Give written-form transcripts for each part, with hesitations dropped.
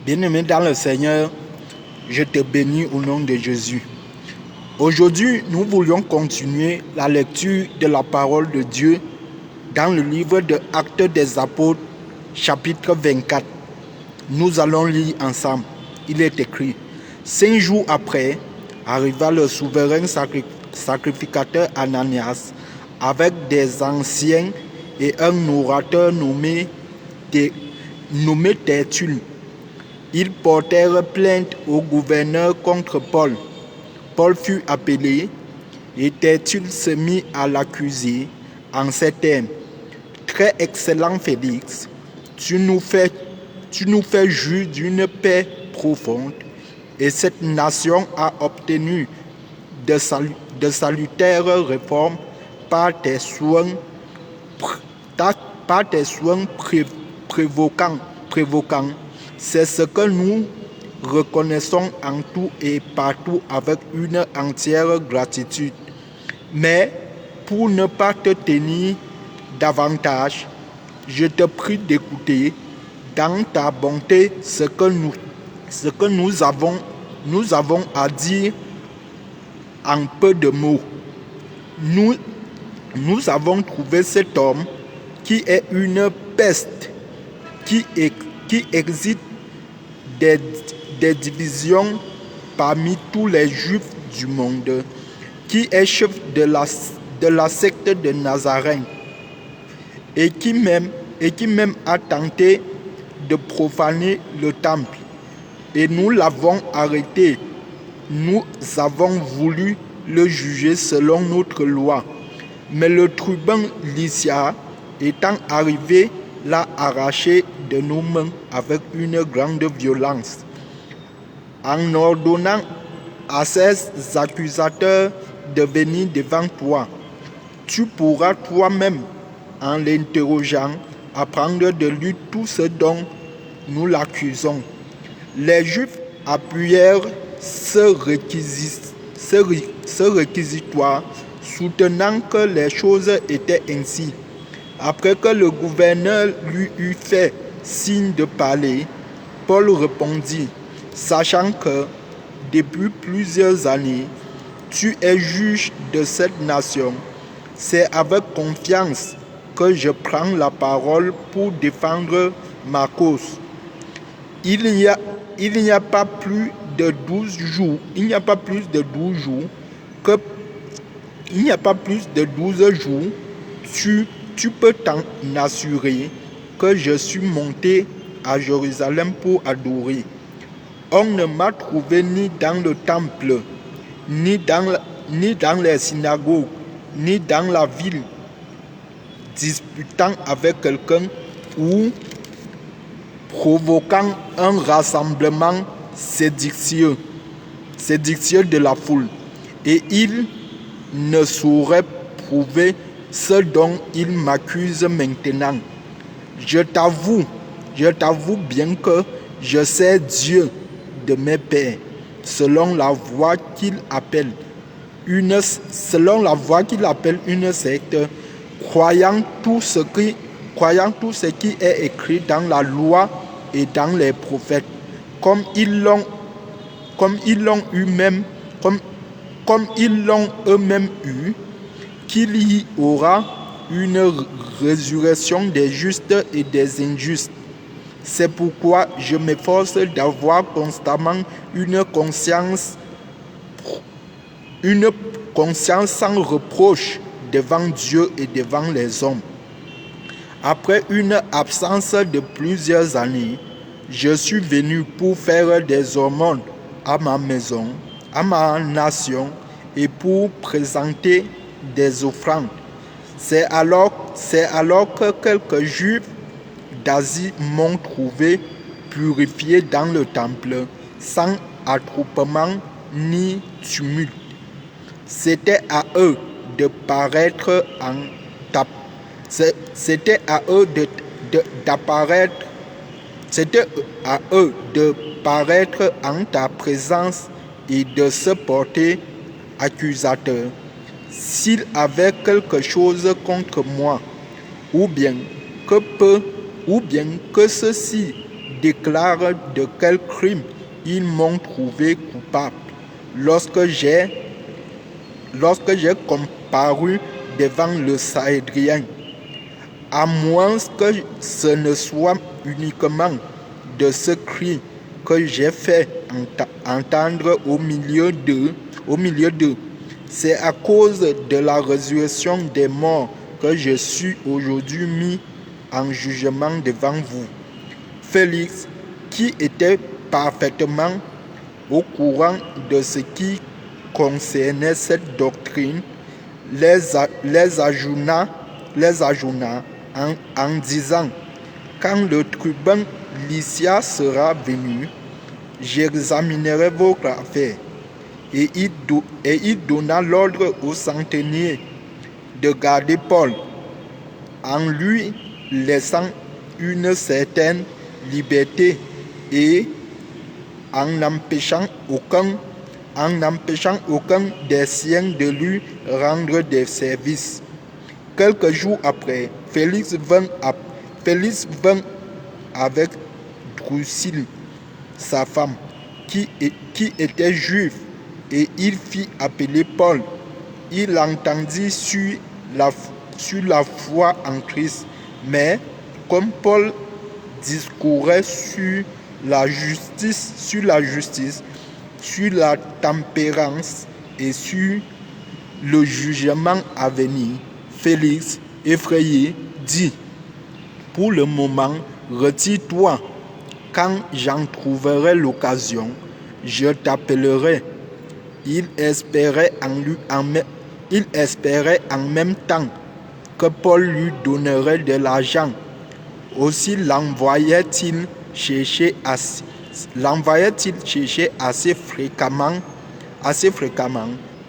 Bien-aimé dans le Seigneur, je te bénis au nom de Jésus. Aujourd'hui, nous voulions continuer la lecture de la parole de Dieu dans le livre de Actes des Apôtres, chapitre 24. Nous allons lire ensemble. Il est écrit: 5 jours après, arriva le souverain sacrificateur Ananias avec des anciens et un orateur nommé Tertulle. Ils portèrent plainte au gouverneur contre Paul. Paul fut appelé et Tertulle se mit à l'accuser en ces termes: Très excellent Félix, tu nous fais jus d'une paix profonde, et cette nation a obtenu de salutaires réformes par tes soins prévoquants. C'est ce que nous reconnaissons en tout et partout avec une entière gratitude. Mais pour ne pas te tenir davantage, je te prie d'écouter dans ta bonté ce que nous avons à dire en peu de mots. Nous avons trouvé cet homme qui est une peste, qui excite des divisions parmi tous les Juifs du monde, qui est chef de la secte de Nazareth, et qui même a tenté de profaner le temple. Et nous l'avons arrêté. Nous avons voulu le juger selon notre loi. Mais le tribun Lysias, étant arrivé, l'a arraché de nos mains avec une grande violence. En ordonnant à ses accusateurs de venir devant toi, tu pourras toi-même, en l'interrogeant, apprendre de lui tout ce dont nous l'accusons. Les Juifs appuyèrent ce réquisitoire, soutenant que les choses étaient ainsi. Après que le gouverneur lui eut fait signe de parler, Paul répondit: Sachant que, depuis plusieurs années, tu es juge de cette nation, c'est avec confiance que je prends la parole pour défendre ma cause. Il n'y a pas plus de 12 jours tu peux t'en assurer que je suis monté à Jérusalem pour adorer. On ne m'a trouvé ni dans le temple, ni dans les synagogues, ni dans la ville, disputant avec quelqu'un ou provoquant un rassemblement séditieux de la foule. Et il ne saurait prouver ce dont il m'accuse maintenant. Je t'avoue bien que je sais Dieu de mes pères, selon la voie qu'il appelle une secte, croyant tout ce qui est écrit dans la loi et dans les prophètes, comme ils l'ont eux-mêmes eu, qu'il y aura une résurrection des justes et des injustes. C'est pourquoi je m'efforce d'avoir constamment une conscience sans reproche devant Dieu et devant les hommes. Après une absence de plusieurs années, je suis venu pour faire des aumônes à ma maison, à ma nation, et pour présenter des offrandes. C'est alors que quelques Juifs d'Asie m'ont trouvé purifié dans le temple, sans attroupement ni tumulte. C'était à eux de paraître en ta présence et de se porter accusateur. S'il avait quelque chose contre moi, ou bien que ceux-ci déclare de quel crime ils m'ont trouvé coupable. Lorsque j'ai comparu devant le Sanhédrin, à moins que ce ne soit uniquement de ce cri que j'ai fait entendre au milieu d'eux, c'est à cause de la résurrection des morts que je suis aujourd'hui mis en jugement devant vous. Félix, qui était parfaitement au courant de ce qui concernait cette doctrine, les ajourna en disant: quand le tribun Lysias sera venu, j'examinerai votre affaire. Et il donna l'ordre au centenier de garder Paul, en lui laissant une certaine liberté et en n'empêchant aucun des siens de lui rendre des services. Quelques jours après, Félix vint avec Drusille, sa femme, qui était juive, et il fit appeler Paul. Il l'entendit sur la foi en Christ, mais comme Paul discourait sur la justice, sur la tempérance et sur le jugement à venir, Félix, effrayé, dit: pour le moment, retire-toi. Quand j'en trouverai l'occasion, je t'appellerai. Il espérait en même temps que Paul lui donnerait de l'argent. Aussi l'envoyait-il chercher assez fréquemment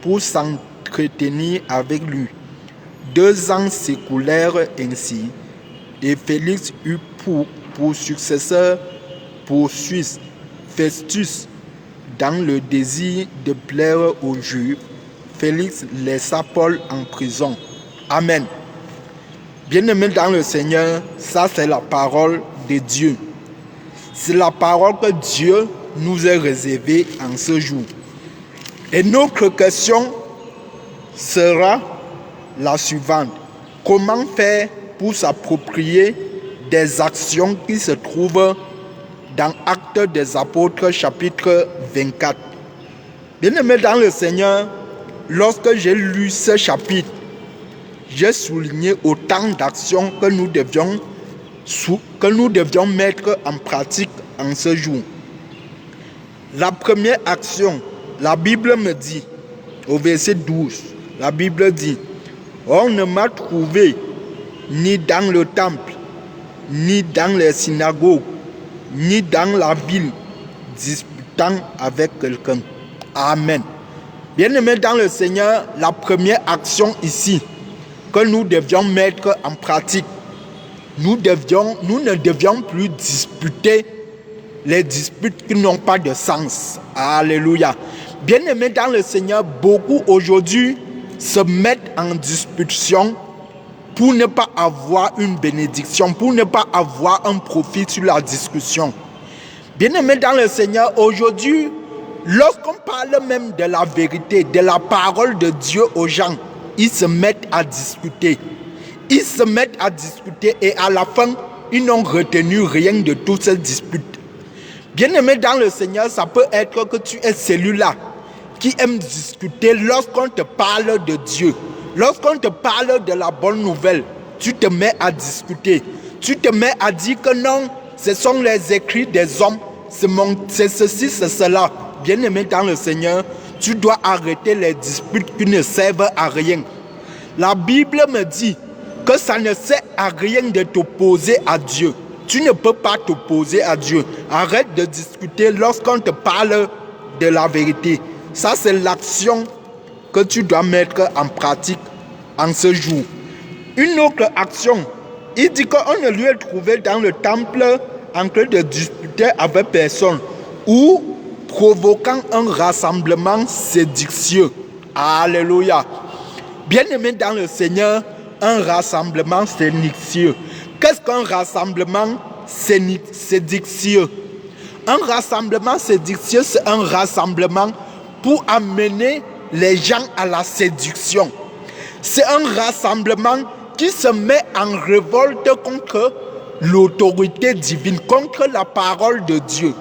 pour s'entretenir avec lui. 2 ans s'écoulèrent ainsi, et Félix eut pour successeur Porcius Festus. Dans le désir de plaire aux Juifs, Félix laissa Paul en prison. Amen. Bien-aimés dans le Seigneur, ça c'est la parole de Dieu. C'est la parole que Dieu nous a réservée en ce jour. Et notre question sera la suivante: comment faire pour s'approprier des actions qui se trouvent dans Actes des Apôtres chapitre 24. Bien-aimés dans le Seigneur, lorsque j'ai lu ce chapitre, j'ai souligné autant d'actions que nous devions mettre en pratique en ce jour. La première action, la Bible me dit, au verset 12, la Bible dit: on ne m'a trouvé ni dans le temple, ni dans les synagogues, ni dans la ville, disputant avec quelqu'un. Amen. Bien-aimés dans le Seigneur, la première action ici que nous devions mettre en pratique, nous ne devions plus disputer les disputes qui n'ont pas de sens. Alléluia. Bien-aimés dans le Seigneur, beaucoup aujourd'hui se mettent en discussion pour ne pas avoir une bénédiction, pour ne pas avoir un profit sur la discussion. Bien-aimés dans le Seigneur, aujourd'hui, lorsqu'on parle même de la vérité, de la parole de Dieu aux gens, ils se mettent à discuter. Ils se mettent à discuter et à la fin, ils n'ont retenu rien de toute cette dispute. Bien-aimés dans le Seigneur, ça peut être que tu es celui-là qui aime discuter lorsqu'on te parle de Dieu. Lorsqu'on te parle de la bonne nouvelle, tu te mets à discuter. Tu te mets à dire que non, ce sont les écrits des hommes, c'est ceci, c'est cela. Bien-aimé dans le Seigneur, tu dois arrêter les disputes qui ne servent à rien. La Bible me dit que ça ne sert à rien de t'opposer à Dieu. Tu ne peux pas t'opposer à Dieu. Arrête de discuter lorsqu'on te parle de la vérité. Ça, c'est l'action que tu dois mettre en pratique en ce jour. Une autre action, il dit qu'on ne lui est trouvé dans le temple en train de discuter avec personne ou provoquant un rassemblement séditieux. Alléluia. Bien-aimé dans le Seigneur, un rassemblement séditieux. Qu'est-ce qu'un rassemblement séditieux. Un rassemblement séditieux, c'est un rassemblement pour amener les gens à la séduction. C'est un rassemblement qui se met en révolte contre l'autorité divine, contre la parole de Dieu.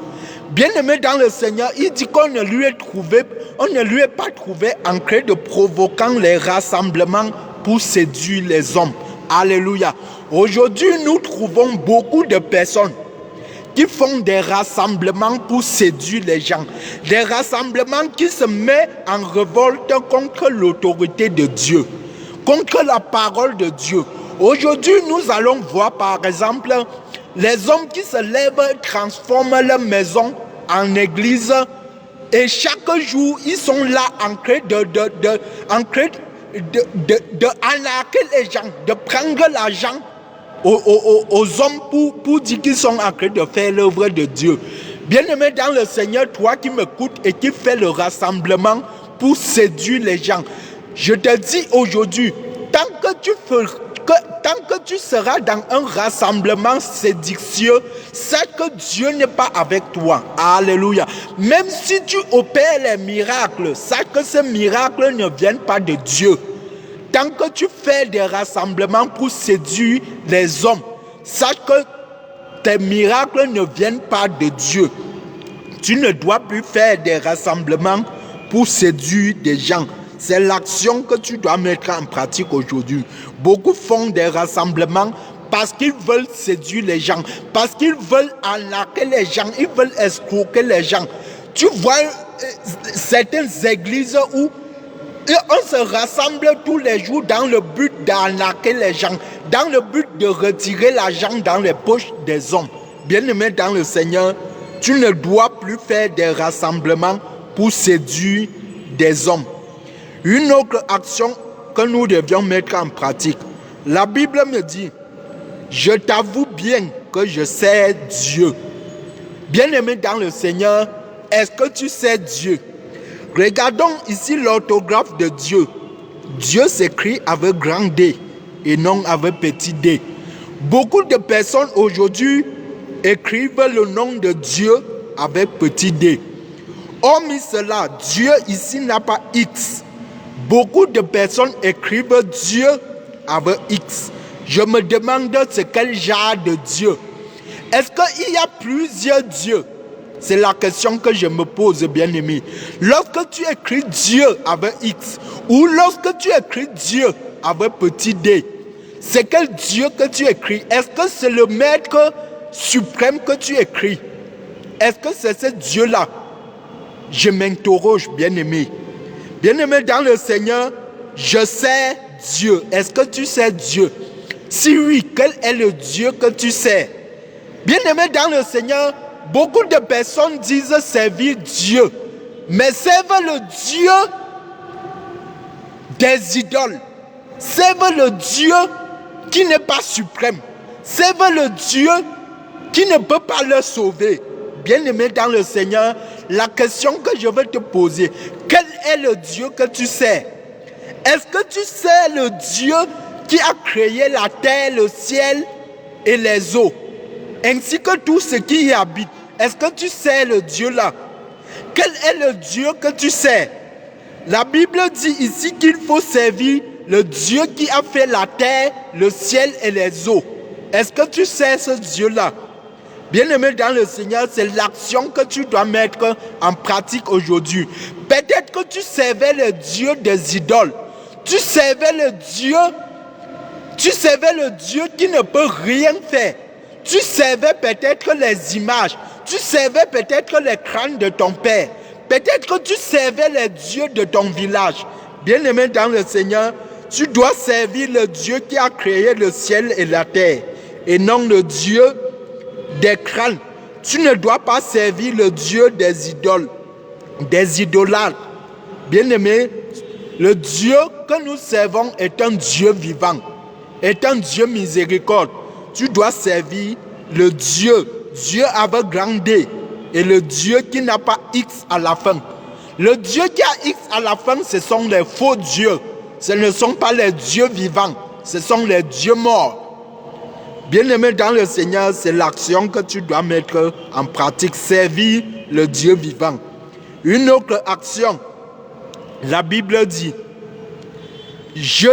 Bien-aimé dans le Seigneur, il dit qu'on ne lui est pas trouvé en train de provoquant les rassemblements pour séduire les hommes. Alléluia. Aujourd'hui, nous trouvons beaucoup de personnes qui font des rassemblements pour séduire les gens. Des rassemblements qui se mettent en révolte contre l'autorité de Dieu, contre la parole de Dieu. Aujourd'hui, nous allons voir par exemple les hommes qui se lèvent, transforment leur maison en église et chaque jour, ils sont là en train d'arnaquer les gens, de prendre l'argent aux hommes pour dire qu'ils sont en train de faire l'œuvre de Dieu. Bien-aimé dans le Seigneur, toi qui m'écoutes et qui fais le rassemblement pour séduire les gens, je te dis aujourd'hui, tant que tu seras dans un rassemblement séditieux, sache que Dieu n'est pas avec toi. Alléluia. Même si tu opères les miracles, sache que ces miracles ne viennent pas de Dieu. Tant que tu fais des rassemblements pour séduire les hommes, sache que tes miracles ne viennent pas de Dieu. Tu ne dois plus faire des rassemblements pour séduire des gens. C'est l'action que tu dois mettre en pratique aujourd'hui. Beaucoup font des rassemblements parce qu'ils veulent séduire les gens, parce qu'ils veulent arnaquer les gens, ils veulent escroquer les gens. Tu vois certaines églises où on se rassemble tous les jours dans le but d'arnaquer les gens, dans le but de retirer l'argent dans les poches des hommes. Bien-aimé dans le Seigneur, tu ne dois plus faire des rassemblements pour séduire des hommes. Une autre action que nous devions mettre en pratique. La Bible me dit, je t'avoue bien que je sais Dieu. Bien-aimé dans le Seigneur, est-ce que tu sais Dieu? Regardons ici l'orthographe de Dieu. Dieu s'écrit avec grand D et non avec petit d. Beaucoup de personnes aujourd'hui écrivent le nom de Dieu avec petit d. Hormis cela, Dieu ici n'a pas X. Beaucoup de personnes écrivent Dieu avec X. Je me demande c'est quel genre de Dieu. Est-ce qu'il y a plusieurs dieux? C'est la question que je me pose, bien-aimé. Lorsque tu écris Dieu avec X ou lorsque tu écris Dieu avec petit d, c'est quel Dieu que tu écris? Est-ce que c'est le maître suprême que tu écris? Est-ce que c'est ce Dieu-là? Je m'interroge, bien-aimé. Bien-aimé dans le Seigneur, je sais Dieu. Est-ce que tu sais Dieu? Si oui, quel est le Dieu que tu sais? Bien-aimé dans le Seigneur, beaucoup de personnes disent servir Dieu, mais servent le Dieu des idoles. Servent le Dieu qui n'est pas suprême. Servent le Dieu qui ne peut pas leur sauver. Bien-aimé dans le Seigneur, la question que je veux te poser, quel est le Dieu que tu sais? Est-ce que tu sais le Dieu qui a créé la terre, le ciel et les eaux, ainsi que tout ce qui y habite? Est-ce que tu sais le Dieu là? Quel est le Dieu que tu sais? La Bible dit ici qu'il faut servir le Dieu qui a fait la terre, le ciel et les eaux. Est-ce que tu sais ce Dieu là? Bien-aimé dans le Seigneur, c'est l'action que tu dois mettre en pratique aujourd'hui. Peut-être que tu servais le Dieu des idoles. Tu servais le Dieu qui ne peut rien faire. Tu servais peut-être les images. Tu servais peut-être les crânes de ton père. Peut-être que tu servais les dieux de ton village. Bien-aimé dans le Seigneur, tu dois servir le Dieu qui a créé le ciel et la terre, et non le Dieu des crânes. Tu ne dois pas servir le Dieu des idoles, des idolâtres. Bien-aimé, le Dieu que nous servons est un Dieu vivant, est un Dieu miséricorde. Tu dois servir le Dieu avec grand D, et le Dieu qui n'a pas X à la fin. Le Dieu qui a X à la fin, ce sont les faux dieux. Ce ne sont pas les dieux vivants, ce sont les dieux morts. Bien-aimé dans le Seigneur, c'est l'action que tu dois mettre en pratique, servir le Dieu vivant. Une autre action, la Bible dit, je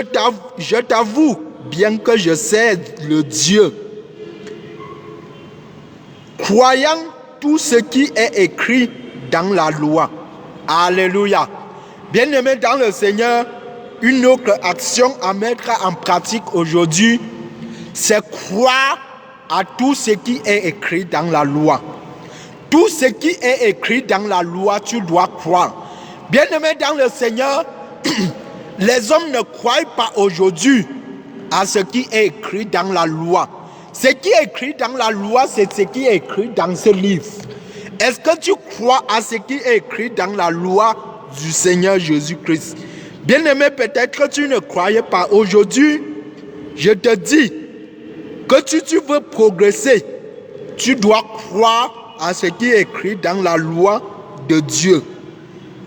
t'avoue, bien que je sais le Dieu, croyant tout ce qui est écrit dans la loi. Alléluia. Bien-aimé dans le Seigneur, une autre action à mettre en pratique aujourd'hui, c'est croire à tout ce qui est écrit dans la loi. Tout ce qui est écrit dans la loi, tu dois croire. Bien-aimé dans le Seigneur, les hommes ne croient pas aujourd'hui à ce qui est écrit dans la loi. Ce qui est écrit dans la loi, c'est ce qui est écrit dans ce livre. Est-ce que tu crois à ce qui est écrit dans la loi du Seigneur Jésus-Christ? Bien-aimé, peut-être que tu ne croyais pas. Aujourd'hui, je te dis que si tu veux progresser, tu dois croire à ce qui est écrit dans la loi de Dieu.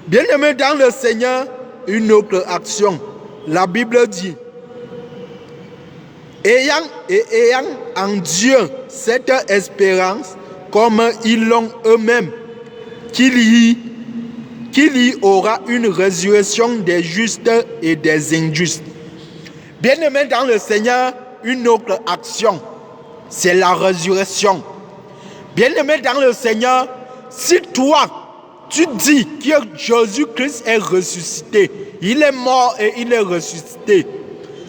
Bien-aimé dans le Seigneur, une autre action. La Bible dit, ayant en Dieu cette espérance, comme ils l'ont eux-mêmes, qu'il y aura une résurrection des justes et des injustes. Bien-aimé dans le Seigneur, une autre action, c'est la résurrection. Bien-aimé dans le Seigneur, si toi, tu dis que Jésus-Christ est ressuscité, il est mort et il est ressuscité,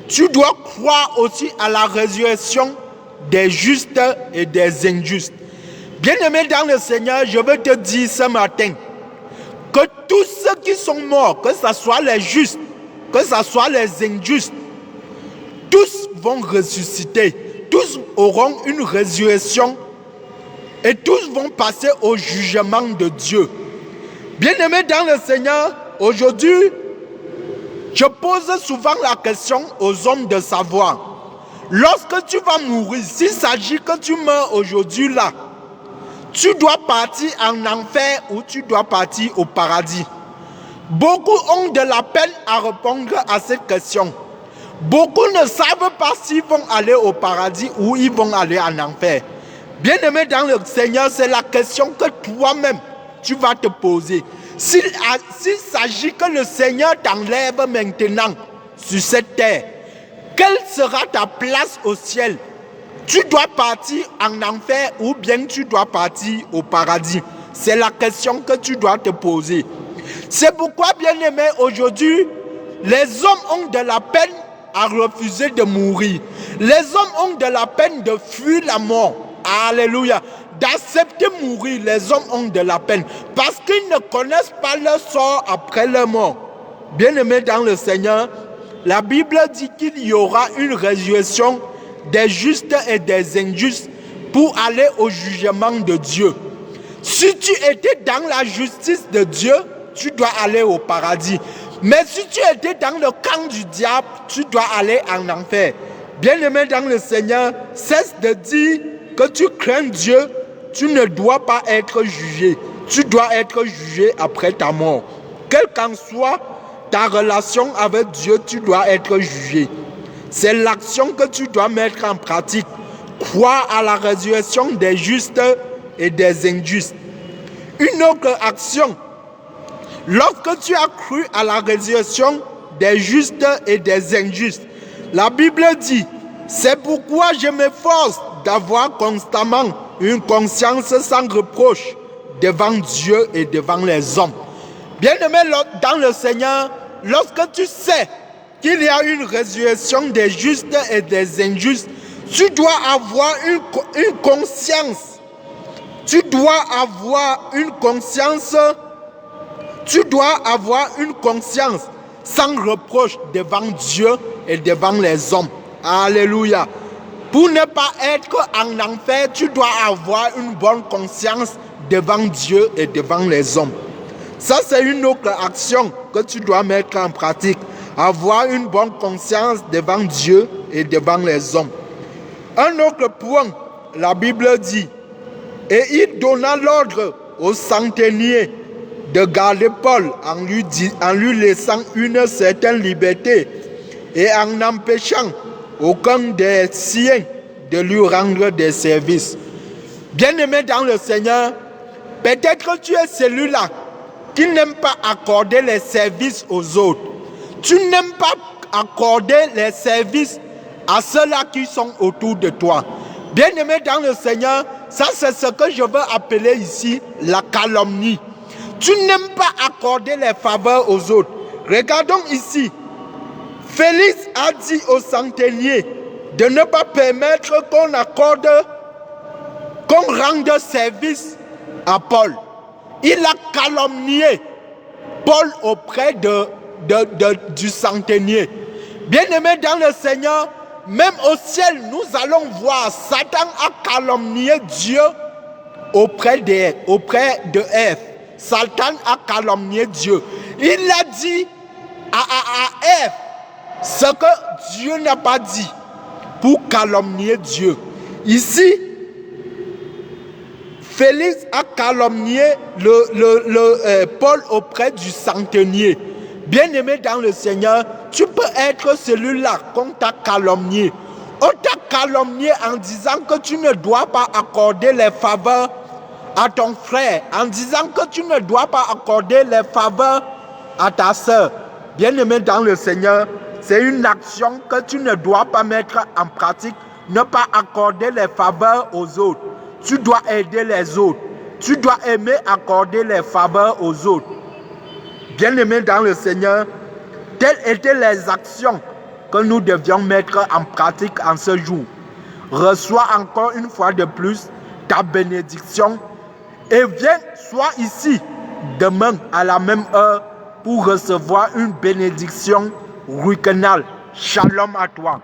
tu dois croire aussi à la résurrection des justes et des injustes. Bien-aimé dans le Seigneur, je veux te dire ce matin que tous ceux qui sont morts, que ce soit les justes, que ce soit les injustes, tous vont ressusciter, tous auront une résurrection et tous vont passer au jugement de Dieu. Bien-aimé dans le Seigneur, aujourd'hui, je pose souvent la question aux hommes de savoir, lorsque tu vas mourir, s'il s'agit que tu meurs aujourd'hui là, tu dois partir en enfer ou tu dois partir au paradis. Beaucoup ont de la peine à répondre à cette question. Beaucoup ne savent pas s'ils vont aller au paradis ou ils vont aller en enfer. Bien-aimé dans le Seigneur, c'est la question que toi-même, tu vas te poser. S'il s'agit que le Seigneur t'enlève maintenant sur cette terre, quelle sera ta place au ciel? Tu dois partir en enfer ou bien tu dois partir au paradis? C'est la question que tu dois te poser. C'est pourquoi, bien-aimé, aujourd'hui, les hommes ont de la peine à refuser de mourir. Les hommes ont de la peine de fuir la mort. Alléluia. D'accepter mourir, les hommes ont de la peine parce qu'ils ne connaissent pas leur sort après leur mort. Bien-aimé dans le Seigneur, la Bible dit qu'il y aura une résurrection des justes et des injustes pour aller au jugement de Dieu. Si tu étais dans la justice de Dieu, tu dois aller au paradis. Mais si tu étais dans le camp du diable, tu dois aller en enfer. Bien-aimé dans le Seigneur, cesse de dire que tu crains Dieu, tu ne dois pas être jugé. Tu dois être jugé après ta mort. Quelle qu'en soit ta relation avec Dieu, tu dois être jugé. C'est l'action que tu dois mettre en pratique. Croire à la résurrection des justes et des injustes. Une autre action, lorsque tu as cru à la résurrection des justes et des injustes, la Bible dit, c'est pourquoi je m'efforce d'avoir constamment une conscience sans reproche devant Dieu et devant les hommes. Bien-aimé dans le Seigneur, lorsque tu sais qu'il y a une résurrection des justes et des injustes, tu dois avoir une conscience. Tu dois avoir une conscience. Tu dois avoir une conscience sans reproche devant Dieu et devant les hommes. Alléluia. Pour ne pas être en enfer, tu dois avoir une bonne conscience devant Dieu et devant les hommes. Ça, c'est une autre action que tu dois mettre en pratique. Avoir une bonne conscience devant Dieu et devant les hommes. Un autre point, la Bible dit, et il donna l'ordre aux centeniers de garder Paul en lui laissant une certaine liberté et en n'empêchant aucun des siens de lui rendre des services. Bien-aimé dans le Seigneur, peut-être que tu es celui-là qui n'aime pas accorder les services aux autres. Tu n'aimes pas accorder les services à ceux-là qui sont autour de toi. Bien-aimé dans le Seigneur, ça c'est ce que je veux appeler ici la calomnie. Tu n'aimes pas accorder les faveurs aux autres. Regardons ici. Félix a dit au centenier de ne pas permettre qu'on rende service à Paul. Il a calomnié Paul auprès du centenier. Bien-aimé dans le Seigneur, même au ciel, nous allons voir Satan a calomnié Dieu auprès de Ève. Satan a calomnié Dieu. Il a dit à Ève ce que Dieu n'a pas dit pour calomnier Dieu. Ici, Félix a calomnié Paul auprès du centenier. Bien-aimé dans le Seigneur, tu peux être celui-là qu'on t'a calomnié. On t'a calomnié en disant que tu ne dois pas accorder les faveurs à ton frère, en disant que tu ne dois pas accorder les faveurs à ta soeur. Bien-aimé dans le Seigneur, c'est une action que tu ne dois pas mettre en pratique, ne pas accorder les faveurs aux autres. Tu dois aider les autres. Tu dois aimer accorder les faveurs aux autres. Bien-aimés dans le Seigneur, telles étaient les actions que nous devions mettre en pratique en ce jour. Reçois encore une fois de plus ta bénédiction et viens, sois ici demain à la même heure pour recevoir une bénédiction week-endale. Shalom à toi.